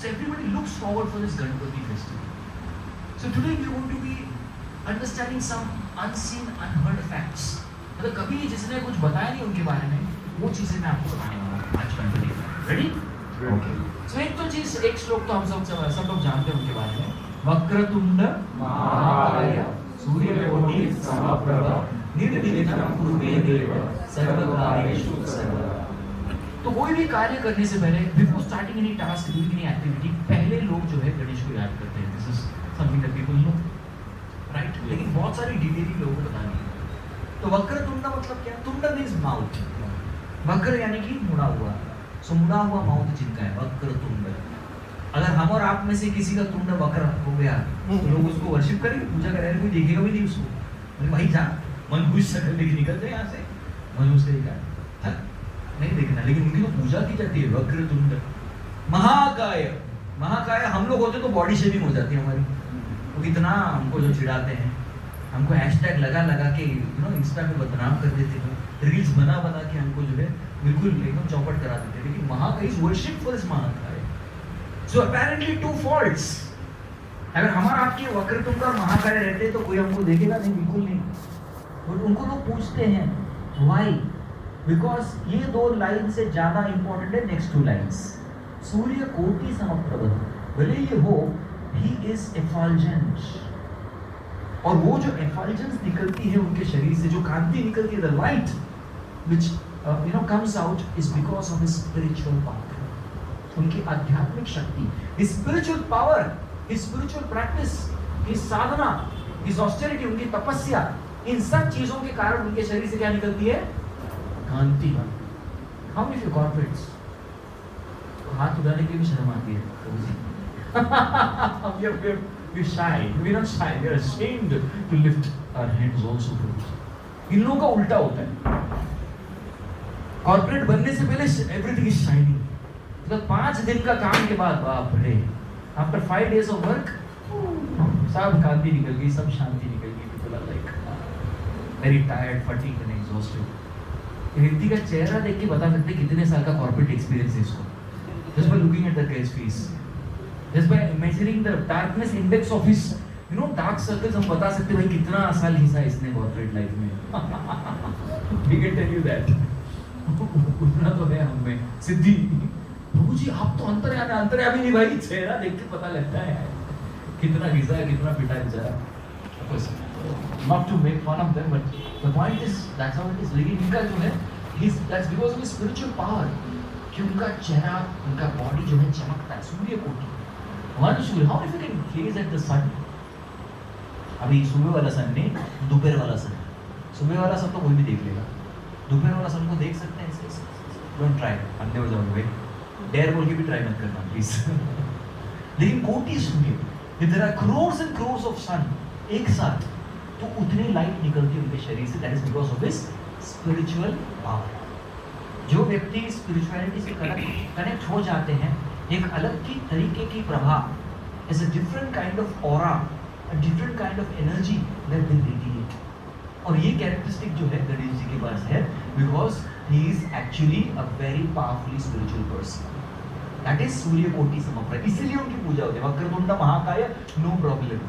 So everybody looks forward for this Ganpati festival. So today we are going to be understanding some unseen, unheard facts. मतलब कभी जिसने कुछ बताया नहीं उनके बारे में, वो चीजें मैं आपको बताने वाला हूँ आज गणपति में. Ready? Okay. So एक तो चीज, एक श्लोक तो हम सब लोग जानते हैं उनके बारे में. वक्रतुंड महाकाय सूर्यकोटि समप्रभ निर्विघ्नं कुरु मे देव सर्वकार्येषु सर्वदा. तो कोई भी कार्य करने से पहले, before starting any task, doing any activity, पहले लोग जो है गणेश को याद करते हैं. This is something that people know, right? लेकिन बहुत सारी डिटेलिंग लोगों को पता नहीं है. तो वक्रतुंड मतलब क्या? तुंड मींस माउथ. वक्र यानी कि मुड़ा हुआ. सो मुड़ा हुआ माउथ जिनका है, वक्रतुंड. अगर हम और आप में से किसी का तुंड वक्र हो गया तो लोग उसको वर्शिप करेंगे, पूजा करेंगे, कोई देखेगा भी नहीं उसको. अरे भाई जा, मन खुश शक्ल लेके निकलते हैं यहाँ से, मन उससे नहीं देखना. लेकिन उनकी तो पूजा की जाती है. वक्रतुंड महाकाय. महाकाय हम लोग होते तो बॉडी शेविंग हो जाती है हमारी. वो कितना हमको जो चिढ़ाते हैं, हमको हैशटैग लगा के इंस्टा पे बदनाम कर देते हैं, रील्स बना के हमको जो है बिल्कुल एकदम चौपट करा देते हैं. लेकिन महाकाय इज वर्शिप फॉर दिस महाकाय. So apparently two faults. अगर हमारा आपके वक्रतुंड और महाकाय रहते तो कोई हमको देखेगा नहीं, बिल्कुल नहीं. और उनको लोग पूछते हैं व्हाई, बिकॉज ये दो लाइन से ज्यादा इंपॉर्टेंट है नेक्स्ट टू लाइंस. सूर्य कोटि समप्रभ, भले ये हो, ही इज एफल्जेंस. और वो जो एफल्जेंस निकलती है उनके शरीर से, जो कांति निकलती है, the light which comes out, is because of his spiritual power. उनकी आध्यात्मिक शक्ति, his spiritual power, his spiritual practice, his sadhana, his austerity, उनकी तपस्या, इन सब चीजों के कारण उनके शरीर से क्या निकलती है? कांति. How many of you corporates? हाथ उठाने की भी शर्म आती है. We're shy. We're not shy. We're ashamed to lift our hands also. इन लोगों का उल्टा होता है. कॉर्पोरेट बनने से पहले everything is shiny. मतलब 5 दिन का काम के बाद, बाप रे, after 5 days of work, सब कांति निकल गई, सब शांति निकल गई. People are like very tired, fatigued and exhausted. व्यक्ति का चेहरा देख के बता सकते कितने साल का कॉर्पोरेट एक्सपीरियंस है इसको. Just by looking at the guy's face, just by measuring the darkness index of his, dark circles, हम बता सकते भाई कितना साल हिस्सा इसने कॉर्पोरेट लाइफ में. We can tell you that. उतना तो है हम में. सिद्धि, प्रभु जी आप तो अंतर्यामी नहीं भाई, चेहरा देख के पता लगता है कितना घिसा है, कितना पिटा बेचारा. Not to make fun of them, but the point is that's how it is. लेकिन इनका जो है, that's because of his spiritual power, कि उनका चेहरा, उनका बॉडी जो है चमकता है. सूर्य कोटि, one Surya. How if you can gaze at the sun? अभी सुबह वाला सन नहीं, दोपहर वाला सन. सुबह वाला सन तो कोई भी देख लेगा, दोपहर वाला सन को देख सकते हैं ऐसे. Don't try, अंधे हो जाओगे भाई. डेयर बोल के भी ट्राई मत करना प्लीज. लेकिन कोटि सूर्य, if there are crores and crores of sun एक साथ, तो उतनी लाइट निकलती है उनके शरीर से. That is because of his spiritual power. जो व्यक्ति स्पिरिचुअलिटी से कनेक्ट हो जाते हैं, एक अलग की तरीके की Prabha, is a different kind of aura, a different kind of energy that they radiate. और ये कैरेक्टरिस्टिक जो है गणेश जी के पास है, because he is actually a very powerfully spiritual person. That is सूर्य कोटि समप्रभ. इसीलिए उनकी पूजा होती है. वक्रतुंड महाकाय, नो प्रॉब्लम.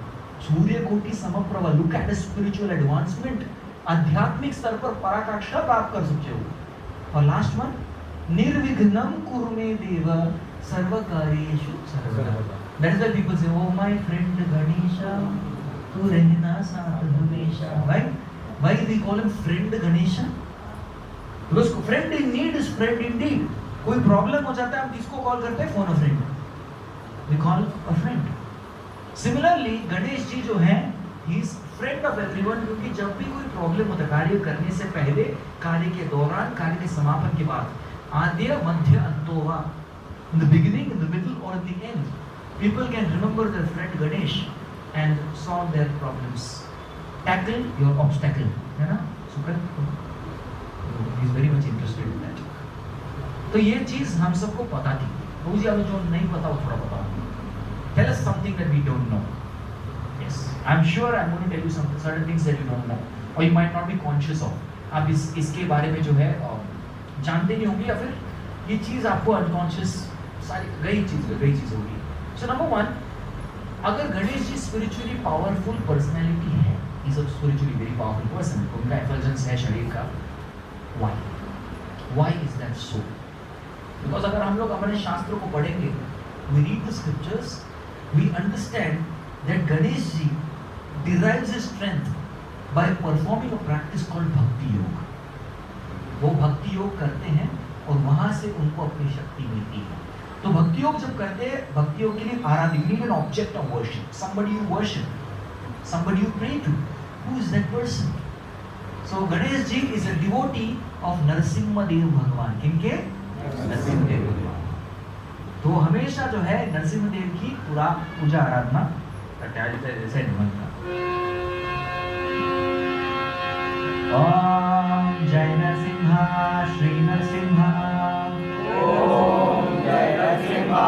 सूर्य कोटि समप्रभ, look at the spiritual advancement. आध्यात्मिक स्तर पर पराकाष्ठा प्राप्त कर सकते हो. और लास्ट वन, निर्विघ्नं कुरु मे देव सर्वकार्येषु सर्वदा. दैट इज व्हाई पीपल से, ओ माय फ्रेंड गणेशा, तू रहना साथ हमेशा. Why we call him friend Ganesha? Because friend in need is friend indeed. कोई प्रॉब्लम हो जाता है, हम किसको कॉल करते हैं? Phone a friend. We call a friend. Similarly Ganesh ji जो है, he is friend of everyone, क्योंकि जब भी कोई प्रॉब्लम होता है, कार्य करने से पहले, कार्य के दौरान, कार्य के समापन के बाद, आद्य मध्य अंतोवा, in the beginning, in the middle और in the end, people can remember their friend Ganesh and solve their problems, tackle your obstacle. है ना सुकर? He is very much interested in that. तो ये चीज हम सबको पता थी. मुझे अब जो नहीं पता वो थोड़ा पता. Tell us something that we don't know. Yes, I'm sure I'm going to tell you some certain things that you don't know, or you might not be conscious of. आप इसके बारे में जो है जानते नहीं होंगे, या फिर ये चीज़ आपको अनकॉन्शियस सारी गई चीज़ होगी. So number one, अगर Ganesh ji spiritually powerful personality है, is a spiritually very powerful person, उनका एफल्जेंस है शरीर का, why is that so? Because अगर हम लोग अपने शास्त्रों को पढ़ेंगे, we read the scriptures, we understand that Ganesh ji derives his strength by performing a practice called bhakti yoga. वो भक्ति योग करते हैं और वहां से उनको अपनी शक्ति मिलती है। तो भक्ति योग जब करते हैं, भक्ति योग के लिए आराधना, you need an object of worship, somebody you worship, somebody you pray to. Who is that person? So Ganesh ji is a devotee of Narasimha Dev भगवान। किनके? नरसिंह देव भगवान। तो हमेशा जो है नरसिंह देव की पूरा पूजा आराधना जैसे मंत्र। ओम जय नरसिम्हा श्री नरसिम्हा, ओम जय नरसिम्हा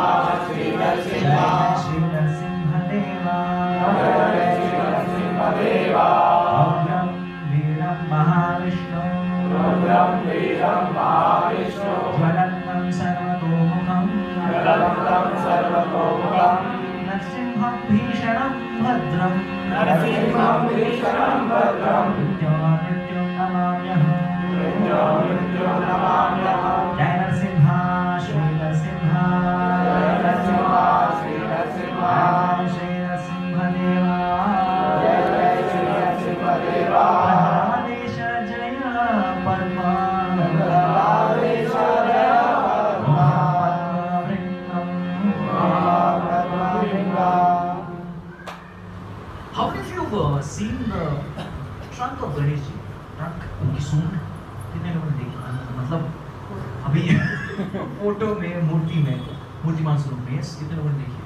श्री नरसिम्हा, जय श्री नरसिंह देवा, जय श्री नरसिम्हा देवा, रुद्रं वीरं महाविष्णु, रुद्रं वीरं महाविष्णु, ज्वलन्तं सर्वतोमुखं, ज्वलन्तं सर्वतोमुखं, नरसिंहं भीषणं भद्रं, नरसिंहं भीषणं भद्रं, मृत्युं नमाम्यहम्, मृत्युं नमाम्यहम्। जय नरसिम्हा श्री नरसिम्हा, जय नरसिम्हा श्री नरसिम्हा, जय श्री नरसिंह देवा, जय श्री नरसिम्हा देवा, प्रह्लादेश जय पद्मा, प्रह्लादेश जय Padma, महापद्मवृन्दम्। महापद्मवृन्दम्। How many of you have seen the trunk of Ganesh ji? Trunk, उनकी सूंड कितने लोगों ने देखी? मतलब अभी फोटो में, मूर्तिमान स्वरूप में कितने लोगों ने देखी?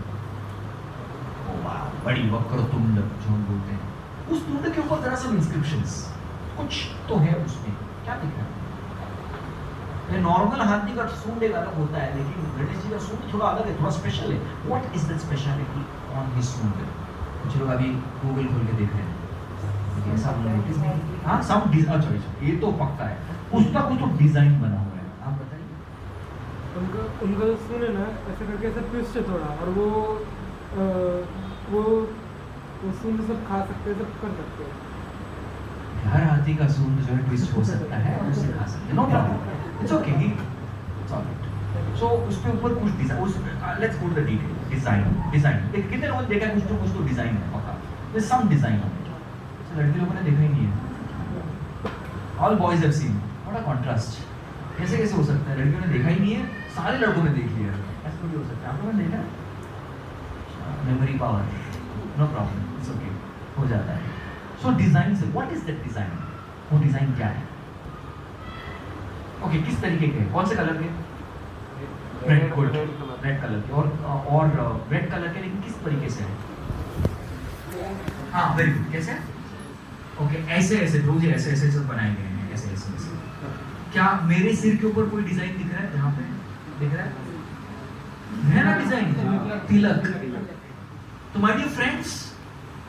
ओ वाह, बड़ी वक्रतुंड जो हम बोलते हैं, उस तुंड के ऊपर जरा सब इंस्क्रिप्शंस, कुछ तो है उसमें, क्या दिख रहा है? नॉर्मल हाथी का सूंड एक अलग होता है, लेकिन गणेश जी का सूंड थोड़ा अलग है, थोड़ा स्पेशल है। What is the speciality on his सूंड? कुछ लोग अभी गूगल खोल के देख रहे हैं, ऐसा नोटिस नहीं। हाँ, सब अच्छा, ये तो पक्का है, उसका कुछ तो डिजाइन बना हुआ है। आप बताइए। उनका जो सूंड है ना, ऐसे करके ऐसा ट्विस्ट है थोड़ा, और वो सूंड सब खा सकते हैं, सब कर सकते हैं। हर हाथी का सूंड जो है ट्विस्ट हो सकता है, उसे खा सकते हैं, no problem, it's okay, it's alright. So उसके ऊपर कुछ design, let's go to the detail. Design कितने लोगों ने देखा है? कुछ तो डिजाइन है पक्का, there is some design on it. So लड़की लोगों ने देखा ही नहीं है, all boys have seen. What a contrast, कैसे हो सकता है? लड़कियों ने देखा ही नहीं है, सारे लड़कों ने देख लिया, ऐसा थोड़ी हो सकता है। आप लोगों ने देखा? Memory power, no problem, it's okay, हो जाता है। सो डिजाइन से, व्हाट इज दैट डिजाइन? वो डिजाइन क्या है? ओके, किस तरीके के, कौन से कलर के? रेड कलर के, और रेड कलर के, लेकिन किस तरीके से है? हाँ, वेरी गुड, कैसे? ओके, ऐसे रोज ऐसे सब बनाए गए हैं, ऐसे। क्या मेरे सिर के ऊपर कोई डिजाइन दिख रहा है? यहाँ पे दिख रहा है ना डिजाइन? तिलक। तो माय डियर फ्रेंड्स,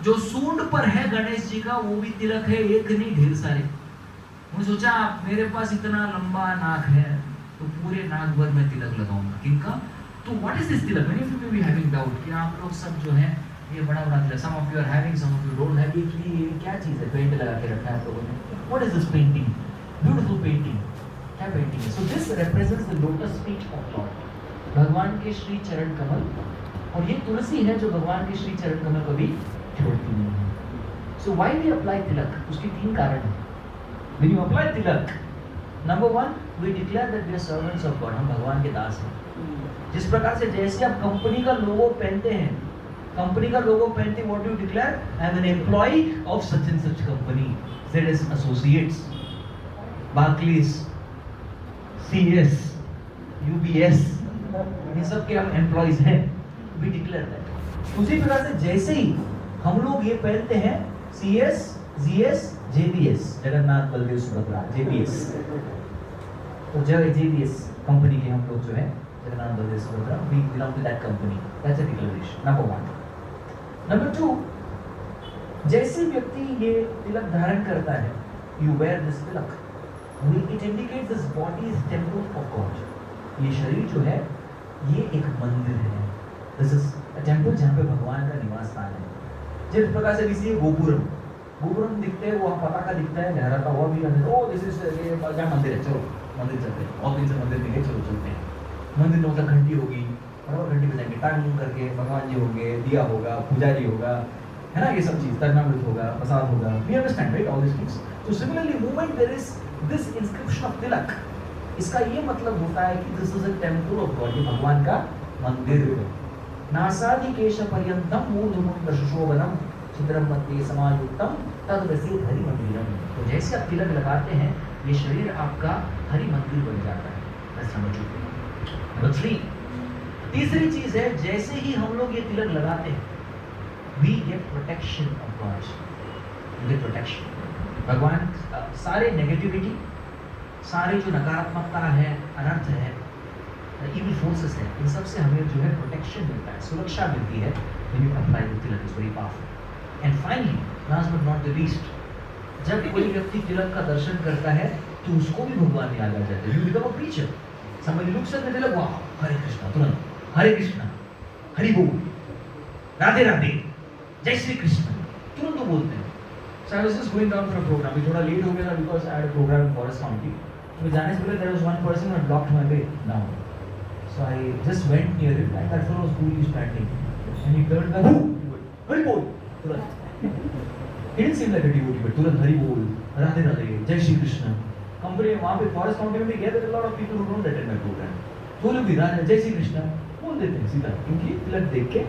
जो सूंड पर है गणेश जी का, वो भी तिलक है, एक नहीं ढेर सारे। मुझे सोचा मेरे पास इतना लंबा नाक है, तो पूरे नाक भर में तिलक लगाऊंगा। किनका? तो what is this tilak? Many of you may be having doubt कि आप लोग सब जो है ये बड़ा tilak, some of you are having, some of you don't have. ये क्या चीज है? पेंट लगा के रखा है आप लोगों ने। What is this painting? Beautiful painting, क्या पेंटिंग है? So this represents the lotus feet of Lord, भगवान के श्री चरण कमल। और ये तुलसी है जो भगवान के श्री चरण कमल कभी छोड़ती नहीं है। So why we apply tilak? उसके 3 कारण हैं। When you apply tilak, number 1, we declare that we are servants of God, हम भगवान के दास हैं। जिस प्रकार से जैसे आप कंपनी का लोगो पहनते हैं, what do you declare? I am an employ of such and such company, ZS associates, Barclays, CS, UBS, ये सब के हम एम्प्लॉयज हैं। We declare that. उसी प्रकार से जैसे ही हम लोग ये पहनते हैं, CS, GS, JBS, Jagannath Baldev Subhadra, JBS, तो JBS कंपनी के हम लोग जो है, Jagannath Baldev Subhadra, we belong to that company. That's a declaration. Number 1. Number 2, जैसे व्यक्ति ये तिलक धारण करता है, you wear this Tilak, it indicates this body is temple of God. ये शरीर जो है, ये एक मंदिर है। This is टेम्पल जहाँ पे भगवान का निवास स्थान है। जिस प्रकार से किसी गोपुरम दिखते हैं, वो पताका दिखता है लहराता हुआ भी, ओ दिस इज ये क्या मंदिर है, चलो मंदिर चलते हैं, और दिन से मंदिर मिले, चलो चलते हैं। मंदिर में मतलब घंटी होगी, बराबर घंटी बजाएंगे, टांग करके भगवान जी होंगे, दिया होगा, पुजारी होगा, है ना, ये सब चीज, तरनामृत होगा, प्रसाद होगा, we understand right all this things. So similarly movement there is this inscription of tilak, इसका ये मतलब होता है कि this is a temple of God, ये भगवान का मंदिर है। नासादि केश पर्यंतम मूर्धमुंड शोभनम चित्रम मध्ये समायुक्तम तद्वसी हरि मंदिरम। तो जैसे आप तिलक लगाते हैं, ये शरीर आपका हरि मंदिर बन जाता है। बस समझो। नंबर 3, तीसरी चीज है, जैसे ही हम लोग ये तिलक लगाते हैं, we get protection of God, we get protection. भगवान सारे नेगेटिविटी, सारे जो नकारात्मकता है, अनर्थ है, इविल फोर्सेस है, इन सब से हमें जो है प्रोटेक्शन मिलता है, सुरक्षा मिलती है when you apply the tilak, is very powerful. And finally, last but not the least, जब कोई व्यक्ति तिलक का दर्शन करता है तो उसको भी भगवान याद आ जाता है। You become a preacher. Somebody looks at the tilak, wow, हरे कृष्णा, तुरंत हरे कृष्णा, हरि बोल, राधे राधे, जय श्री कृष्ण, तुरंत वो बोलते हैं। So I was just going down for a program, मैं थोड़ा लेट हो गया था because I had a program in Forest County. तो जाने से पहले there was one person who had blocked my way down. So I just went near him and that fellow was coolly standing. And he turned back, Hari Bol, तुरंत. He didn't seem like a devotee, but तुरंत हरि बोल, राधे राधे, जय Shri Krishna. Company वहाँ पे forest county में भी गया, there are a lot of people who don't attend my program. तो लोग भी राधे जय श्री कृष्ण बोल देते हैं सीधा, क्योंकि तिलक देख के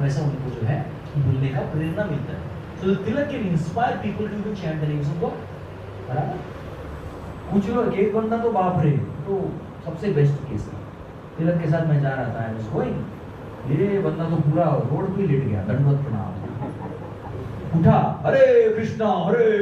वैसा उनको जो है बोलने का प्रेरणा मिलता है। So the tilak can inspire people to even chant the names of God. बराबर? कुछ लोग एक बंदा तो बाप रे, तो सबसे बेस्ट केस था। तिलक के साथ मैं जा रहा था, I was going, ये बंदा तो पूरा रोड पे लेट गया, दंडवत प्रणाम। उठा, हरे कृष्णा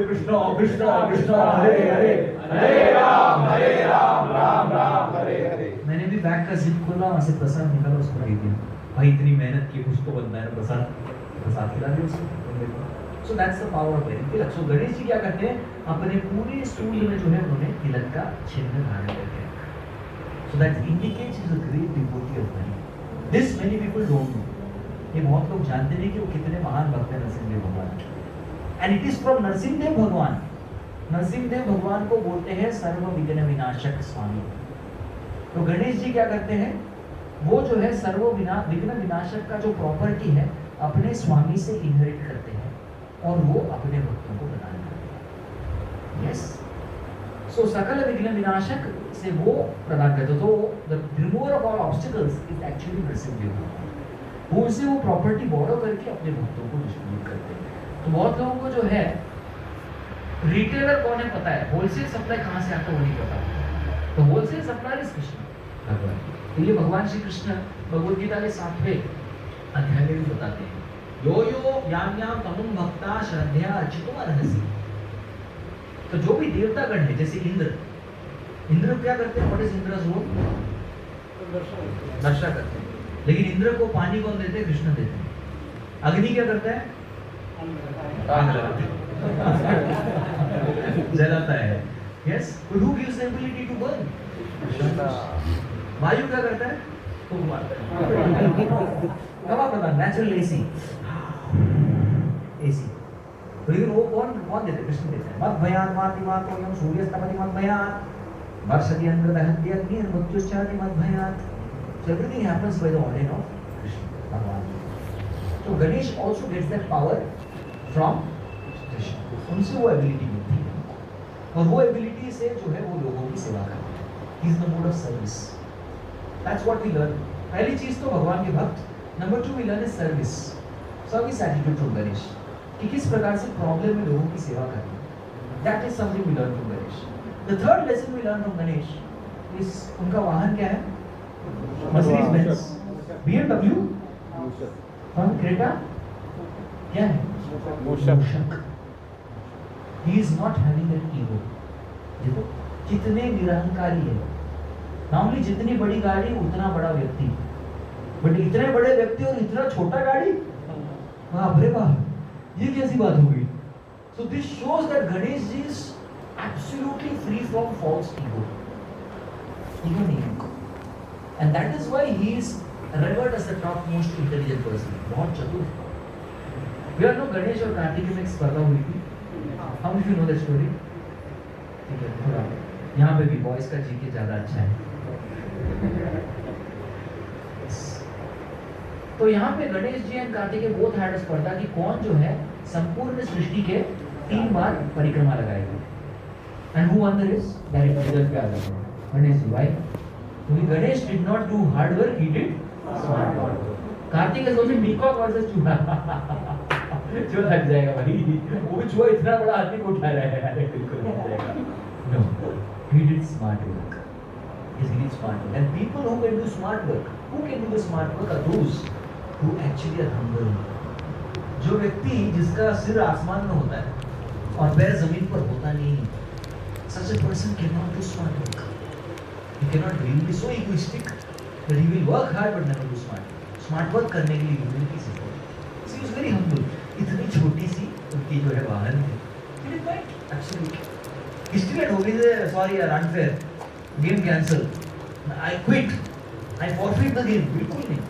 कृष्णा कृष्णा हरे हरे, हरे राम राम राम हरे हरे। मैंने भी बैग का जिप खोला, वहाँ से प्रसाद निकाला, उसको दे दिया। भाई इतनी मेहनत की, कुछ तो बनता है ना, प्रसाद खिला दिया उसको। So that's the power of wearing tilak. So Ganesh ji क्या करते हैं, अपने पूरे सूंड में जो है उन्होंने तिलक का चिन्ह धारण करते हैं। So that indicates he is a great devotee of Ganesh. This many people don't know. ये बहुत लोग जानते नहीं कि वो कितने महान भक्त हैं नरसिंहदेव भगवान। And it is from Narasimhadeva भगवान। नरसिंहदेव भगवान को बोलते हैं सर्व विघ्न विनाशक स्वामी। तो गणेश जी क्या करते हैं, वो जो है सर्व विघ्न विनाशक का जो प्रॉपर्टी है अपने स्वामी से इनहेरिट करते हैं और वो अपने भक्तों को प्रदान करते हैं। यस, सो सकल विघ्न विनाशक से वो प्रदान करते, तो the remover of all obstacles is actually Narasimhadev Bhagwan. वो उनसे वो प्रॉपर्टी बोरो करके अपने भक्तों को डिस्ट्रीब्यूट करते हैं। तो बहुत लोगों को जो है रिटेलर कौन है पता है, होलसेल सप्लाई कहाँ से आता है वो नहीं पता। तो होलसेल सप्लाई इज कृष्ण भगवान। तो ये भगवान श्री कृष्ण भगवद गीता के 7वें अध्याय में भी बताते हैं, यो यो याम याम तमुम भक्ता श्रद्धया अर्चितुम अर्हसि। तो जो भी देवतागण है, जैसे इंद्र क्या करते हैं, व्हाट इज इंद्रस रोल, वर्षा करते हैं। लेकिन इंद्र को पानी कौन देते हैं, कृष्ण देते हैं। अग्नि क्या करता है, आग लगाता है, जलाता है। Yes, who gives the ability to burn, Vayu क्या करता है, फूंक मारता है। हवा प्रदान, नेचुरल एसी। लेकिन वो कौन देते, कृष्ण देते हैं। मद भयान माति मातो यम सूर्यस्तपति मद भयान वर्षति अंद्र दहति अग्नि मृत्युश्चाति मद भयान। So everything happens by the order of Krishna Bhagavan. So Ganesh also gets that power from Krishna. उनसे वो एबिलिटी मिलती है और वो एबिलिटी से जो है वो लोगों की सेवा करते हैं। He is the mode of service. That's what we learn. पहली चीज तो भगवान के भक्त। Number 2 we learn is service. Service attitude from Ganesh. कि किस प्रकार से प्रॉब्लम में लोगों की सेवा करना। That is something we learn from Ganesh. The third lesson we learn from Ganesh is उनका वाहन क्या है? Mercedes Benz, BMW, from Creta, क्या है? मूषक। He is not having an ego. देखो कितने निरहंकारी है। नॉर्मली जितनी बड़ी गाड़ी उतना बड़ा व्यक्ति, बट इतने बड़े व्यक्ति और इतना छोटा गाड़ी, बाप रे बाप, ये कैसी बात हो गई? So this shows that Ganesh ji is absolutely free from false ego. Ego नहीं है। And that is why he is revered as the top most intelligent person. बहुत चतुर. You all know गणेश और कार्तिक में एक स्पर्धा हुई थी. How many of you know that story? ठीक है, थोड़ा यहाँ पे भी बॉयज का जीके ज्यादा अच्छा है. तो यहाँ पे Ganesh ji and Kartik both had a स्पर्धा कि कौन जो है संपूर्ण सृष्टि के 3 बार परिक्रमा लगाएगा. And who won the race? Direct result पे आ जाते हैं. गणेश जी. व्हाई? क्योंकि Ganesh did not do hard work, he did smart work. Kartik है सोचे पीकॉक वर्सेस चूहा. जो लग जाएगा भाई, वो भी चूहा इतना बड़ा आदमी को उठा रहा है. अरे बिल्कुल लग जाएगा. No, he did smart work. He did smart work. And people who can do smart work, who can do the smart work are those who actually are humble. जो व्यक्ति जिसका सिर आसमान में होता है और पैर जमीन पर होता नहीं, such a person cannot do smart work. He cannot really be so egoistic that he will work hard but never do smart. Smart work करने के लिए humility से. She was very humble. इतनी छोटी सी उनकी जो है वाहन थी. He did right. Absolutely. History had always sorry यार unfair. Game cancel. I quit. I forfeit the game. बिल्कुल नहीं.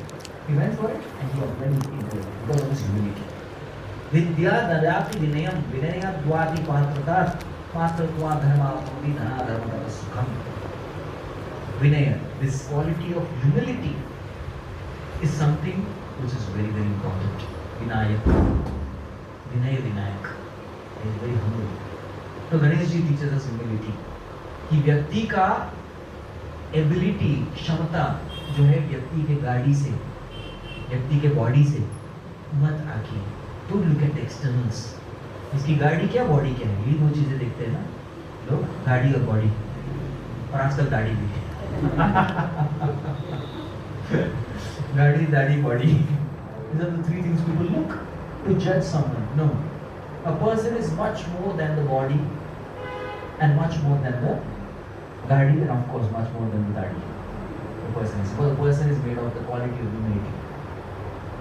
He went for it and he went into it because of his humility. विद्या ददाति विनयम विनया द्वाति पात्रता पात्रत्वा धर्माप्नोति धनाधर्मतः सुखम. Vinaya, this quality of humility is something which is very very important. Vinayak, Vinayak is very humble. तो Ganesh ji teaches us humility कि व्यक्ति का ability क्षमता जो है व्यक्ति के गाड़ी से, व्यक्ति के बॉडी से मत आके. Don't look at externals. इसकी गाड़ी क्या बॉडी क्या है, ये 2 चीजें देखते हैं ना लोग, गाड़ी और बॉडी. और आजकल गाड़ी भी है. गाड़ी, दाढ़ी, body. These are the 3 things people look to judge someone. No, a person is much more than the body, and much more than the गाड़ी, and of course much more than the दाढ़ी. The person is made of the quality of humility.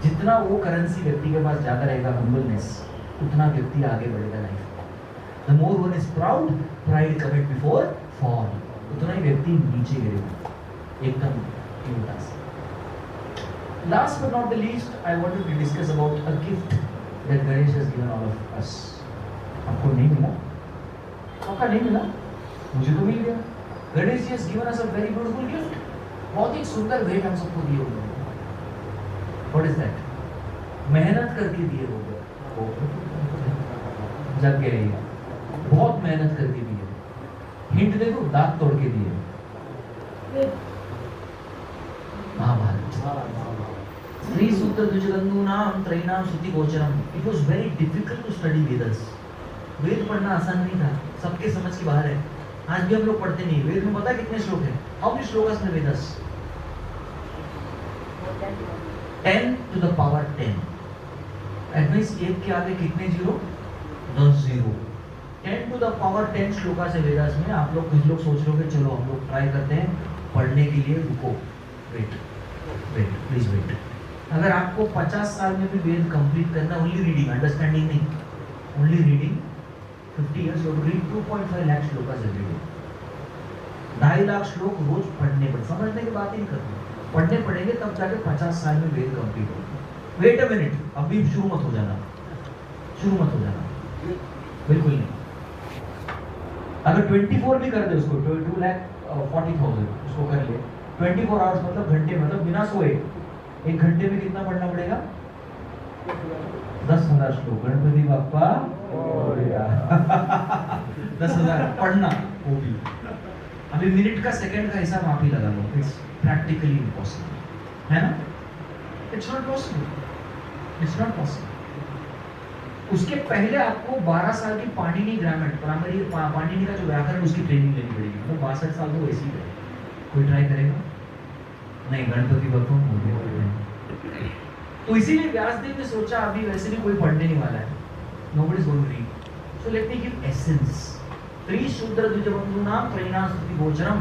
जितना वो currency व्यक्ति के पास ज्यादा रहेगा humbleness, उतना व्यक्ति आगे बढ़ेगा life. The more one is proud, pride comes before fall. उतना ही व्यक्ति नीचे गिरेगा एकदम उल्टा से. Last but not the least, I wanted to discuss about a gift that Ganesh has given all of us. आपको नहीं मिला? आपका नहीं मिला? मुझे तो मिल गया. Ganesh ji has given us a very beautiful gift. बहुत ही सुंदर भेंट हम सबको दिए हुए हैं. What is that? मेहनत करके दिए हुए. जग गए, बहुत मेहनत करके दिए. हिंट दे दो, दांत तोड़ के दिए. महाभारत. श्री सूत्र द्विजगंधूनाम त्रयीणाम श्रुति गोचरम. It was very difficult to study Vedas. वेद पढ़ना आसान नहीं था, सबके समझ के बाहर है. आज भी हम लोग पढ़ते नहीं. वेद में पता है कितने श्लोक हैं? How many shlokas in Vedas? 10 to the power 10. That means 1 के आगे कितने zero? 10 zero. 10 to the power 10 shloka से वेदास में. आप लोग कुछ लोग सोच रहे हो चलो हम लोग ट्राई करते हैं पढ़ने के लिए. रुको, वेट, प्लीज वेट. अगर आपको 50 साल में भी वेद कंप्लीट करना, ओनली रीडिंग, अंडरस्टैंडिंग नहीं, only reading, 50 years you have to read 2.5 lakh shlokas every day. 2.5 lakh श्लोक रोज पढ़ने पर, समझने की बात ही नहीं करते, पढ़ने पड़ेंगे तब जाके 50 साल में वेद कंप्लीट होगा. वेट अ मिनट, अभी शुरू मत हो जाना, शुरू मत हो जाना, बिल्कुल नहीं. अगर 24 भी कर दे उसको, 2,40,000 उसको कर ले, 24 आवर्स मतलब घंटे, मतलब बिना सोए 1 घंटे में कितना पढ़ना पड़ेगा? 10,000 श्लोक. गणपति बाप्पा 10,000 पढ़ना, वो भी. अभी मिनट का सेकंड का हिसाब आप ही लगा लो. इट्स प्रैक्टिकली इम्पॉसिबल, है ना? It's not possible, it's not possible. उसके पहले आपको 12 साल की पाणिनि ग्रामर, पाणिनि का जो व्याकरण, उसकी ट्रेनिंग लेनी पड़ेगी. मतलब 62 साल तो वैसे ही है. कोई ट्राई करेगा? नहीं. गणपति बप्पा हो गया. तो इसीलिए व्यासदेव ने सोचा अभी वैसे भी कोई पढ़ने नहीं वाला है, nobody is going to read, so let me give essence. त्रिशूद्र द्विजबंधूनाम त्रयीणाम श्रुति गोचरम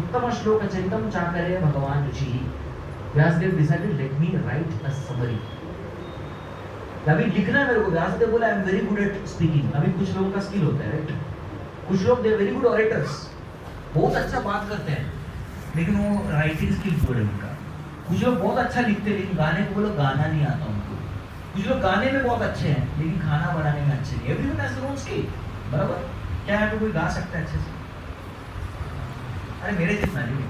उत्तम श्लोक चरितम चाकरे भगवान रुचि. Vyasadev decided let me write a summary. अभी लिखना है मेरे को. व्यासदेव बोला I am very good at speaking. अभी कुछ लोगों का स्किल होता है, राइट? कुछ लोग दे वेरी गुड ऑरेटर्स, बहुत अच्छा बात करते हैं, लेकिन वो राइटिंग स्किल पूरा उनका. कुछ लोग बहुत अच्छा लिखते हैं लेकिन गाने को बोलो गाना नहीं आता उनको। कुछ लोग गाने में बहुत अच्छे हैं लेकिन खाना बनाने में अच्छे नहीं। Everyone has their own skill, बराबर? क्या यहाँ पे कोई गा सकता है अच्छे से? अरे मेरे जितना नहीं,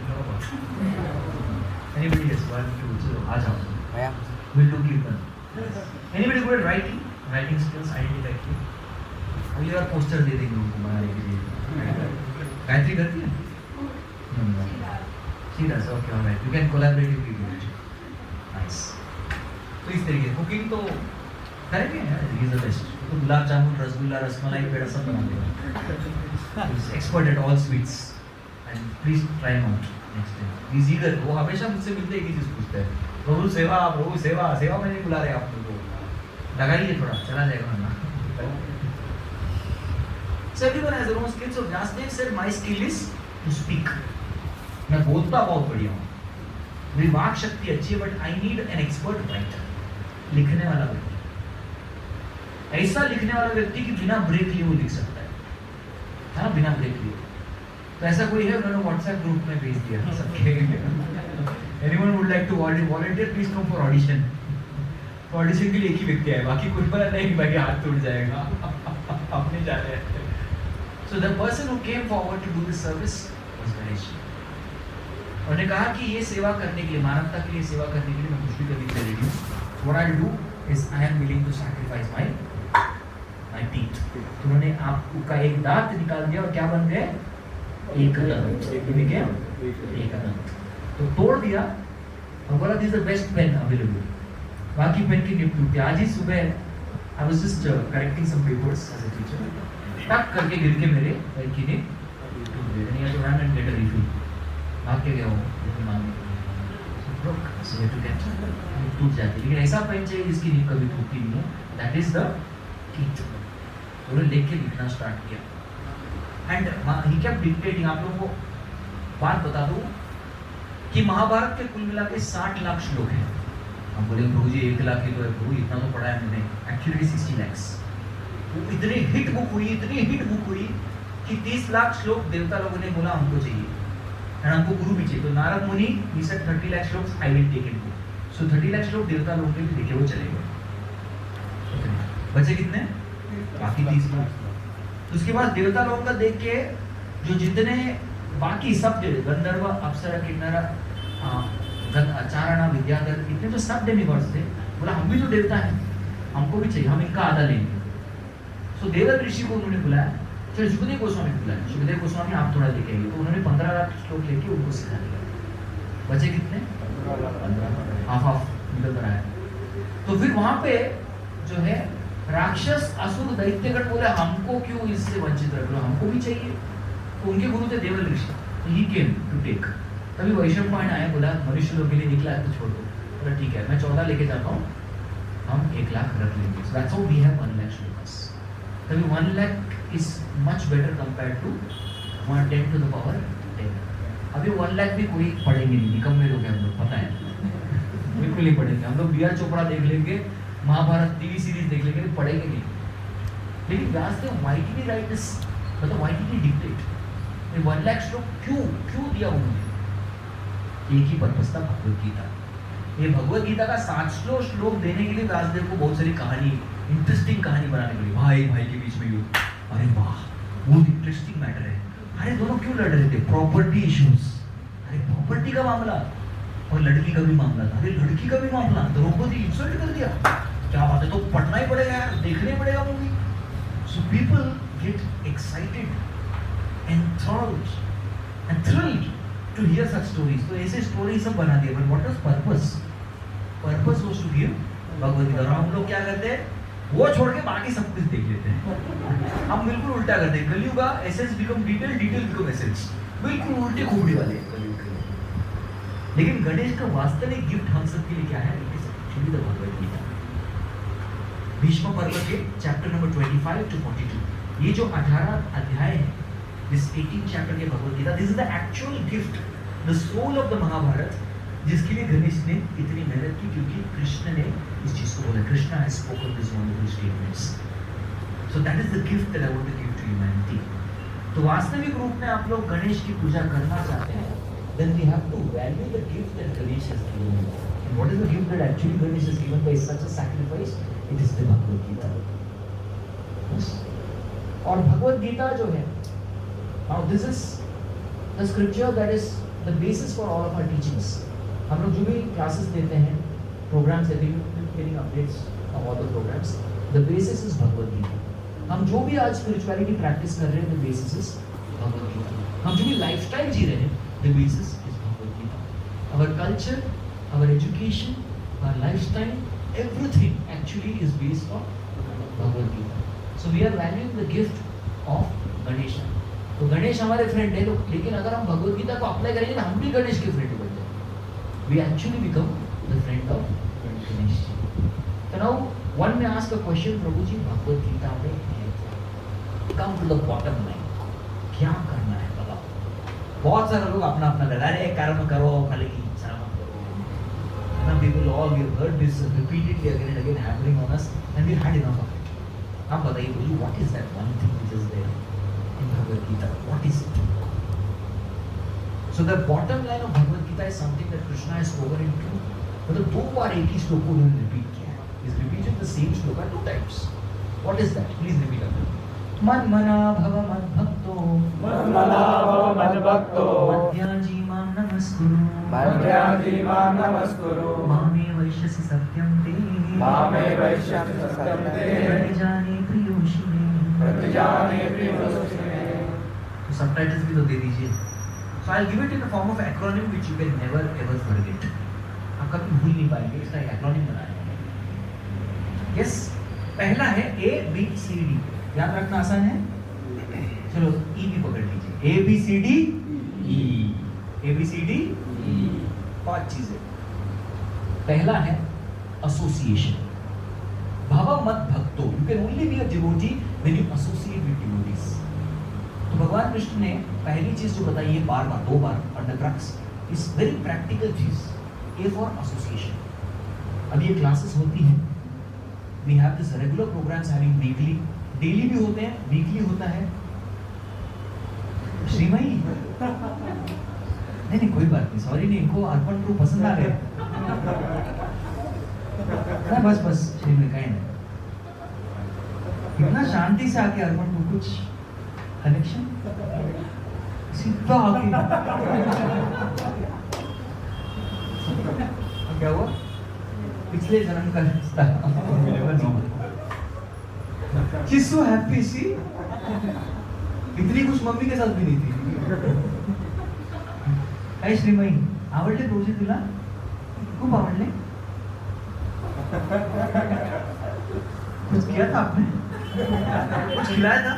एनीबॉडी हैज वन टू, चलो आ जाओ, will do click one. Anybody good at writing, writing skills identify किए। अगली बार पोस्टर दे देंगे उनको बनाने के लिए। गायत्री करती है? She does, okay, all right. You can collaborate if you want. Nice. तो इस तरीके कुकिंग तो करेंगे यार, he is the best. तो गुलाब जामुन, रसगुल्ला, रसमलाई, पेड़ा सब बना देगा। He is expert at all sweets. And please try him out next time. He is eager. वो हमेशा मुझसे मिलते एक ही चीज पूछता है, प्रभु सेवा, प्रभु सेवा, सेवा में नहीं बुला रहे आप लोगों को, लगाइए थोड़ा, चला जाएगा वरना। So everyone has their own skill. So Vyasdev said, my skill is to speak. मैं बोलता बहुत बढ़िया हूँ, मेरी वाक शक्ति अच्छी है, but I need an expert writer, लिखने वाला व्यक्ति, ऐसा लिखने वाला व्यक्ति कि बिना ब्रेक लिए वो लिख सकता है, हाँ बिना ब्रेक लिए। तो ऐसा कोई है? उन्होंने व्हाट्सएप ग्रुप में भेज दिया सबके। Anyone would like to volunteer, please come for audition. तो ऑडिशन के लिए एक ही व्यक्ति है, बाकी कोई पता नहीं, बाकी हाथ टूट जाएगा। अपने जा रहे हैं। So the person who came forward to do this service was Ganesh. उन्होंने कहा कि ये सेवा करने के लिए, मानवता के लिए सेवा करने के लिए मैं कुछ भी करने के लिए रेडी हूँ। What I'll do is I am willing to sacrifice my teeth. तो उन्होंने आपका एक दांत निकाल दिया और क्या बन गए? एक दंत। एक दंत तो तोड़ दिया और बोला this the best pen available. बाकी पेन की निपट थी। आज ही सुबह I was just correcting some papers as a teacher. टक करके गिर के मेरे लड़की ने तो run and get a refill. भाग के गया हूँ टूट जाती, लेकिन ऐसा पेन चाहिए जिसकी नींव कभी टूटती नहीं है। That is the teeth. उन्होंने लिख के लिखना स्टार्ट किया एंड ही केप्ट डिक्टेटिंग। आप लोगों को बात बता दूं कि महाभारत के कुल मिला के 60 लाख श्लोक हैं। हम बोले प्रभु जी 1 लाख ही तो है, प्रभु इतना तो पढ़ा है मैंने। Actually 60 lakhs। इतनी हिट बुक हुई कि 30 लाख श्लोक देवता लोगों ने बोला हमको चाहिए और हमको गुरु भी चाहिए। तो नारद मुनि he said 30 lakh श्लोक I will take it. So 30 lakh श्लोक देवता लोगों के लिखे वो चले गए। बचे कितने? बाकी 30 लाख। तो उसके बाद देवता लोगों का देख के जो जितने बाकी सब गंधर्व, अप्सरा, किन्नर, चारणा, विद्याधर, इतने जो सब डेमिगॉड्स थे, बोला हम भी तो देवता हैं, हमको भी चाहिए, हम इनका आधा लेंगे। सो देवल ऋषि को उन्होंने बुलाया, चलो सुखदेव गोस्वामी को बुलाया। सुखदेव गोस्वामी आप थोड़ा लेके आइए। तो उन्होंने 15 लाख श्लोक लेके उनको सिखा दिया। बचे कितने? 15। हाफ निकल कर आया। तो फिर वहां पे जो है राक्षस, असुर, दैत्यगण बोले हमको क्यों इससे वंचित रख लो, हमको भी चाहिए। तो उनके गुरु थे देवल ऋषि। ही केम टू टेक। तभी वैष्णव पायन आया, बोला मनुष्य लोग के लिए 1 लाख तो छोड़ दो। बोला ठीक है, मैं 14 लेके जाता हूँ, हम 1 लाख रख लेंगे। So that's how we have 1 lakh shlokas. तभी 1 lakh is much better compared to 110 to the power 10. अभी 1 लाख भी कोई पढ़ेंगे नहीं, निकम्मे लोग हैं हम लोग, पता है। बिल्कुल नहीं पढ़ेंगे हम लोग। बी.आर. चोपड़ा देख लेंगे, महाभारत टीवी सीरीज देख लेंगे, पढ़ेंगे नहीं। लेकिन Vyasdev why did he write this? मतलब why did he dictate? 1 lakh श्लोक क्यों दिया उन्होंने? एक ही पर्पस था, भगवद गीता। ये भगवद गीता का 700 श्लोक देने के लिए व्यासदेव को बहुत सारी कहानी, इंटरेस्टिंग कहानी बनाने के लिए, भाई के बीच में युद्ध, अरे वाह बहुत इंटरेस्टिंग मैटर है। अरे दोनों क्यों लड़ रहे थे? Property issues. अरे प्रॉपर्टी का मामला और लड़की का भी मामला था। अरे लड़की का भी मामला, द्रौपदी इंसल्ट कर दिया, क्या बात है, तो पढ़ना ही पड़ेगा यार, देखना ही पड़ेगा movie. So people get excited and thrilled to hear such stories. तो ऐसे स्टोरी सब बना दिए। But what was purpose? Purpose was to give Bhagavad Gita. और हम लोग क्या करते हैं, वो छोड़ के बाकी सब कुछ देख लेते हैं। हम बिल्कुल उल्टा करते हैं। कलयुग का essence become detail, detail become essence. बिल्कुल उल्टे खोपड़ी वाले कलयुग के। लेकिन गणेश का वास्तविक गिफ्ट हम सब के लिए क्या है? It is actually the Bhagavad Gita. Bhishma Parva के चैप्टर नंबर 25 to 42, ये जो 18 अध्याय है, this 18th chapter के Bhagavad Gita, this is the actual gift, the soul of the Mahabharata, जिसके लिए गणेश ने इतनी मेहनत की, क्योंकि कृष्ण ने इस चीज को बोला। Krishna has spoken these wonderful statements. So that is the gift that I want to give to humanity. तो वास्तविक रूप में आप लोग गणेश की पूजा करना चाहते हैं then we have to value the gift that Ganesh has given. And what is the gift that actually Ganesh has given by such a sacrifice? It is the Bhagavad Gita. Yes. और भगवद गीता जो है, now this is the scripture that is the basis for all of our teachings. हम लोग जो भी classes देते हैं, programs देते हैं, getting updates of all the programs, the basis is Bhagavad Gita. हम जो भी आज spirituality practice कर रहे हैं, the basis is Bhagavad Gita. हम जो भी lifestyle जी रहे हैं, the basis is Bhagavad Gita. Our culture, our education, our lifestyle, everything actually is based on Bhagavad Gita. So we are valuing the gift of Ganesha. तो गणेश हमारे फ्रेंड है, लेकिन अगर हम भगवद गीता को अप्लाई करेंगे तो हम भी गणेश के फ्रेंड बन जाएंगे. We actually become the friend of Ganesh. So now one may ask a question, प्रभु जी भगवद गीता में है क्या? Come to the bottom line. क्या करना है बाबा? बहुत सारे लोग अपना अपना कहते हैं, अरे कर्म करो, फल की इच्छा मत करो. Some people, all we have heard this repeatedly again and again happening on us, and we had enough of it. आप बताइए बोलिए, what is that one thing which is there in Bhagavad Gita? What is it? So the bottom line of Bhagavad Gita is something that Krishna has spoken in two. मतलब 2 बार एक ही श्लोक को उन्होंने repeat किया है. He's repeated the same shloka 2 times. What is that? Please repeat after. मन्मना भव मद्भक्तो, मन्मना भव मद्भक्तो, मध्याजी मां नमस्कुरु, मध्याजी मां नमस्कुरु, मामे वैश्यसि सत्यं ते, मामे वैश्यसि सत्यं ते, प्रतिजाने प्रियोषिणे, प्रतिजाने प्रियोषिणे. तो subtitles भी तो दे दीजिए. So I'll give it in the form of acronym which you can never ever forget. आप कभी भूल नहीं पाएंगे, इसका एक acronym बनाया है. Yes, पहला है A B C D. याद रखना आसान है. चलो E भी पकड़ लीजिए. A B C D E. A B C D E. 5 चीजें. पहला है association. भावा मत भक्तो. You can only be a devotee when you associate with devotees. तो भगवान कृष्ण ने पहली चीज जो बताई है बार बार 2 बार और the crux is very practical चीज. A for association. अब ये क्लासेस होती हैं. We have this regular programs having weekly. Daily भी होते हैं, वीकली होता है. श्रीमई नहीं कोई बात नहीं, सॉरी नहीं, इनको अर्पण टू पसंद आ गए ना. बस श्रीमई कहीं नहीं, इतना शांति से आके अर्पण टू कुछ कनेक्शन सीधा आके क्या हुआ? पिछले जन्म का रिश्ता. She's so happy, see? इतनी कुछ मम्मी के साथ भी नहीं थी. काय श्रीमई आवडले प्रभूजी तुला? खूप आवडले. कुछ किया था आपने? कुछ खिलाया था?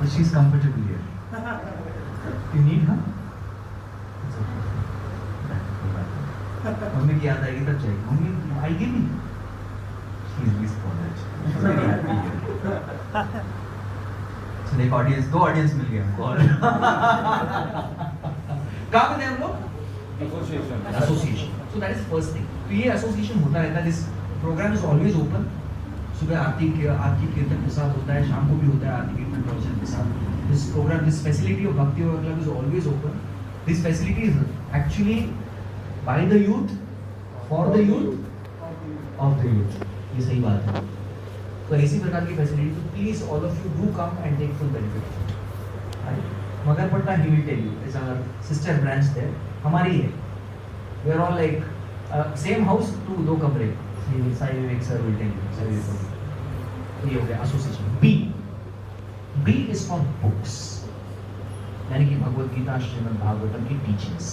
But she's comfortable here. You need her? Mummy की याद आएगी तब चाहिए. मम्मी आएगी नहीं. She is this college. Very happy here. So एक ऑडियंस, 2 ऑडियंस मिल गए हमको. कहाँ पे थे हम लोग? Association. So that is first thing. तो ये association होता रहता है. This program is always open. सुबह आरती कीर्तन के साथ होता है, शाम को भी होता है आरती कीर्तन प्रवचन के साथ. This program, this facility of Bhakti Yoga Club is always open. This facility is actually by the youth, for the youth, of the youth. ये सही बात है. तो ऐसी प्रकार की फैसिलिटी, तो please all of you do come and take full benefit. Magarpatta he will tell you, is our sister branch there. हमारी है. We are all like same house, 2 कमरे. Sai Vivek sir will tell you. Sai Vivek. ये हो गया association. B is for books. यानी कि भगवद गीता, श्रीमद् भागवतम की teachings.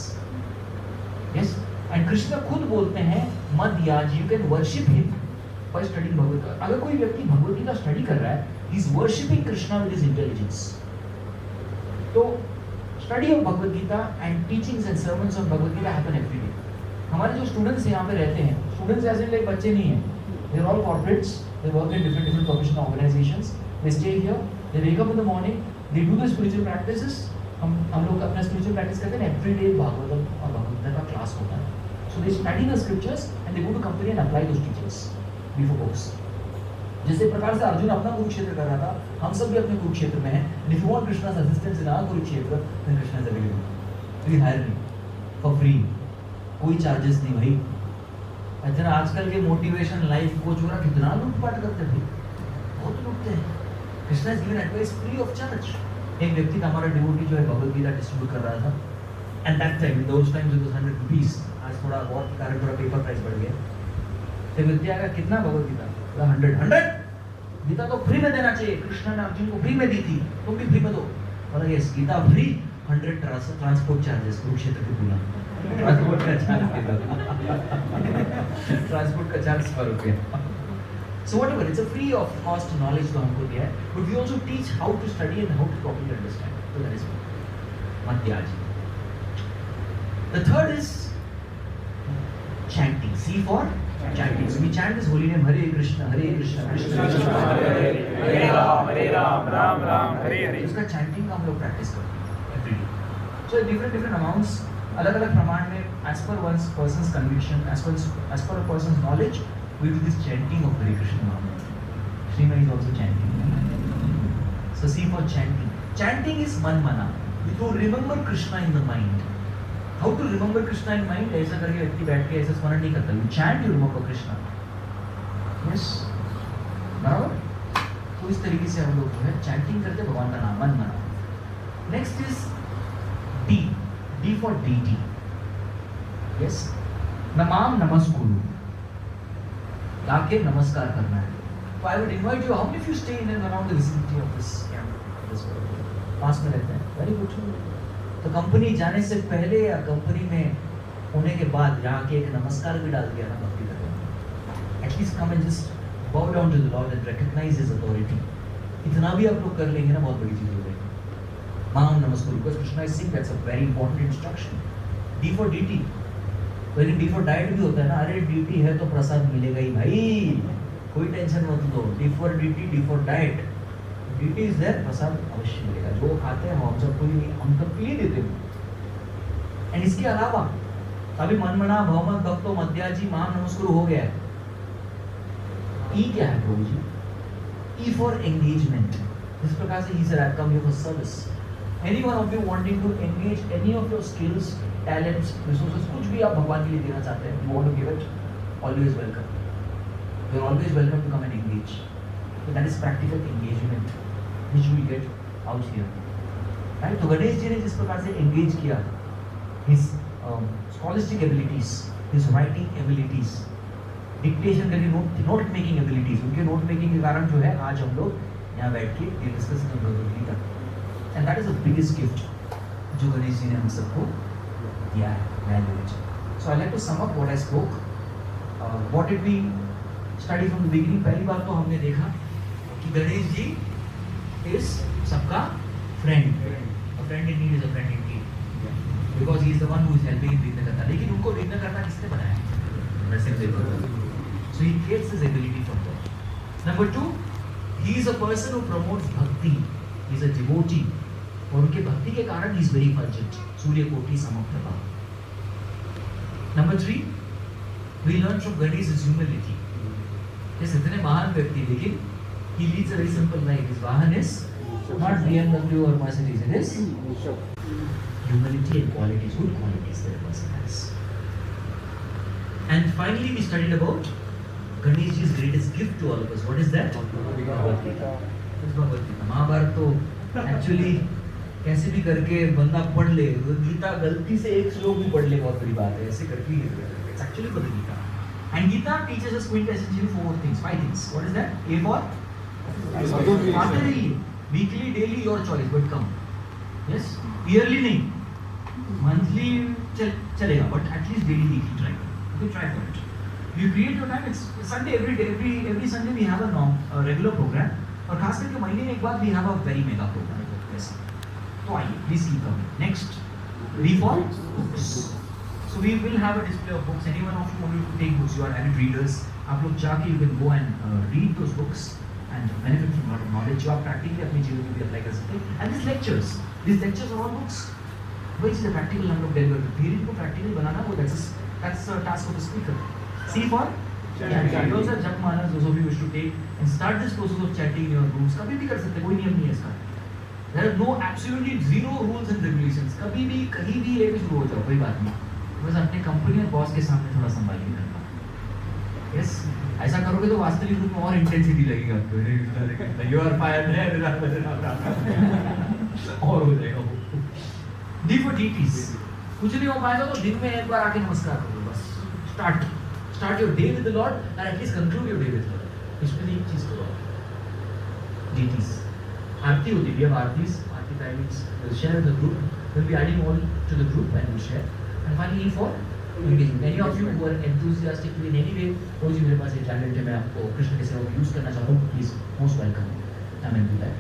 Yes, and Krishna खुद बोलते हैं मद याज, you can worship him by studying Bhagavad Gita. अगर कोई व्यक्ति भगवद गीता स्टडी कर रहा है, he is worshipping Krishna with his intelligence. तो study of Bhagavad Gita and teachings and sermons of Bhagavad Gita happen every day. हमारे जो स्टूडेंट्स यहाँ पे रहते हैं, स्टूडेंट्स ऐसे लाइक बच्चे नहीं हैं. They are all corporates, they work in different professional organisations. They stay here, they wake up in the morning, they do the spiritual practices. हम लोग अपना spiritual practice करते हैं. Every day भागवतम और भगवद गीता का क्लास होता है. So they study the scriptures and they go to company and apply those teachings before books. जिस प्रकार से अर्जुन अपना कुरुक्षेत्र कर रहा था, हम सब भी अपने कुरुक्षेत्र में हैं। If you want Krishna's assistance in our Kurukshetra, then Krishna is available. Please hire me for free. कोई चार्जेस नहीं भाई। अच्छा, आजकल के मोटिवेशन लाइफ कोच वगैरह कितना लूटपाट करते थे, बहुत लूटते हैं। Krishna is given advice free of charge. एक व्यक्ति का हमारा डिवोटी जो है भगवद गीता डिस्ट्रीब्यूट कर रहा था, and that time those times it was 100 rupees. आज थोड़ा और कारण थोड़ा पेपर प्राइस बढ़ गया। तो व्यक्ति आएगा, कितना भगवद गीता? 100 गीता तो फ्री में देना चाहिए, कृष्ण ने अर्जुन को फ्री में दी थी, तुम भी फ्री में दो। बोला yes, Gita free, 100 transport charges Kurukshetra के पूरा ट्रांसपोर्ट का ट्रांसपोर्ट का charge ₹100। So whatever, it's a free of cost knowledge तो हमको दिया है, but we also teach how to study and how to properly understand. So that is Madhyaji. The third is chanting. C for chanting. So we chant this holy name Hare Krishna, Krishna Krishna Hare Ram, Ram Ram, Hare Hare. इसका chanting का हम लोग practice करते हैं every day. So different amounts, अलग-अलग प्रमाण में, as per one's person's conviction, as per a person's knowledge, we do this chanting of Hare Krishna Mahamudra. Srima is also chanting. So see for chanting. Chanting is manmana. To remember Krishna in the mind. How to remember Krishna in mind? ऐसा करके व्यक्ति बैठ के ऐसा स्मरण नहीं करता. You chant, you remember Krishna. Yes. बराबर? तो इस तरीके से हम लोग जो है chanting करते हैं भगवान का नाम, मनमना. Next is D. D for deity. Yes. नमाम नमस्कुरु. लाके नमस्कार करना है. So I would invite you. How many of you stay in and around the vicinity of this camp? पास में रहते हैं. Very good. तो कंपनी जाने से पहले या कंपनी में होने के बाद यहाँ के एक नमस्कार भी डाल दिया ना भक्ति करने. At least come and just bow down to the Lord and recognize His authority. इतना भी आप लोग कर लेंगे ना, बहुत बड़ी चीज हो जाएगी. माम नमस्कुरु. Because Krishna is saying that's a very important instruction. D for deity. लेकिन डी फॉर डाइट भी होता है ना. अरे ड्यूटी है तो प्रसाद मिलेगा ही भाई, कोई टेंशन मत लो. D for duty, D for diet. Duty is there, prasad अवश्य मिलेगा. जो खाते हैं हम सबको ही, हम सबके लिए देते हैं. एंड इसके अलावा अभी मनमना भवमत भक्तो मध्याजी माम नमस्कुरु हो गया है. ई क्या है प्रभु जी? E for engagement. इस प्रकार से ही sir I come here for service. Any one of you wanting to engage any of your skills, talents, resources, कुछ भी आप भगवान के लिए देना चाहते हैं, you want to give it, always welcome. You are always welcome to come and engage. So that is practical engagement, which we get out here. Right? तो गणेश जी ने जिस प्रकार से engage किया, his scholastic abilities, his writing abilities, dictation करके note making abilities, उनके note making के कारण जो है आज हम लोग यहाँ बैठ के discuss कर रहे हैं. And that is the biggest gift जो गणेश जी ने हम सबको दिया है, language. So I like to sum up what I spoke. What did we study from the beginning? पहली बार तो हमने देखा कि गणेश जी is सबका friend. A friend in need is a friend in need. Because he is the one who is helping in Vignakarta. लेकिन उनको Vignakarta किसने बनाया? Nrsimhadev. So he gets his ability from God. Number 2, he is a person who promotes bhakti. He is a devotee. और उनके भक्ति के कारण he is very effulgent. सूर्य कोटि समप्रभा. Number 3, we learn from Ganesh his humility. Yes, इतने महान व्यक्ति, लेकिन he leads a very simple life. His वाहन is not BMW or Mercedes. It is humility and qualities, good qualities that a person has. And finally, we studied about Ganeshji's greatest gift to all of us. What is that? Bhagavad Gita. Mahabharat तो actually कैसे भी करके बंदा पढ़ ले, गीता गलती से एक श्लोक भी पढ़ ले बहुत बड़ी बात है. ऐसे करके it's actually for the Gita. And Gita teaches us quintessentially 5 things. What is that? A for quarterly, weekly, daily, your choice, but come. Yes, yearly नहीं, monthly चलेगा, but at least daily, weekly try करो. Okay, try for it. You create your time. It's Sunday, every Sunday we have a regular program. और खास करके महीने में एक बार we have a very mega program. तो आइए, we see them. Next, B for books. So we will have a display of books. Anyone of you want to take books? You are avid readers. आप लोग जाके you can go and read those books and benefit from a lot of knowledge. जो आप practically अपने जीवन में भी apply कर सकते हैं. And these lectures are all books. वही चीज़ practical हम लोग deliver करते हैं. Theory को practical बनाना वो that's a task of the speaker. C for You also have jap manas, those of you wish to take and start this process of chatting in your rooms. कभी भी कर सकते हैं, कोई नियम नहीं है इसका. There are no absolutely zero rules and regulations. कभी भी कहीं भी लेके शुरू हो जाओ, कोई बात नहीं. बस अपने कंपनी और बॉस के सामने थोड़ा संभालिए करना. Yes, ऐसा करोगे तो वास्तविक रूप में और इंटेंसिटी लगेगी आपको. You are fired है, और हो जाएगा वो. D for DTs. कुछ नहीं हो पाएगा तो दिन में एक बार आके नमस्कार करो बस. Start your day with the Lord and at least conclude your day with the Lord. इसमें एक चीज करो. DTs. आरती होती है, आरती timings. We'll share in the group. We'll be adding all to the group and we'll share. And finally for engagement. Any of you who are enthusiastic in any way, हो जी मेरे पास एक channel है, मैं आपको कृष्ण के सेवा में use करना चाहता हूँ. Please, most welcome. Come and do that.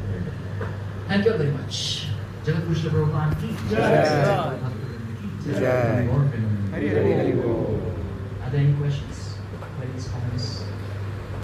Thank you all very much. जगत पुरुष भगवान की जय. जय. Are there any questions?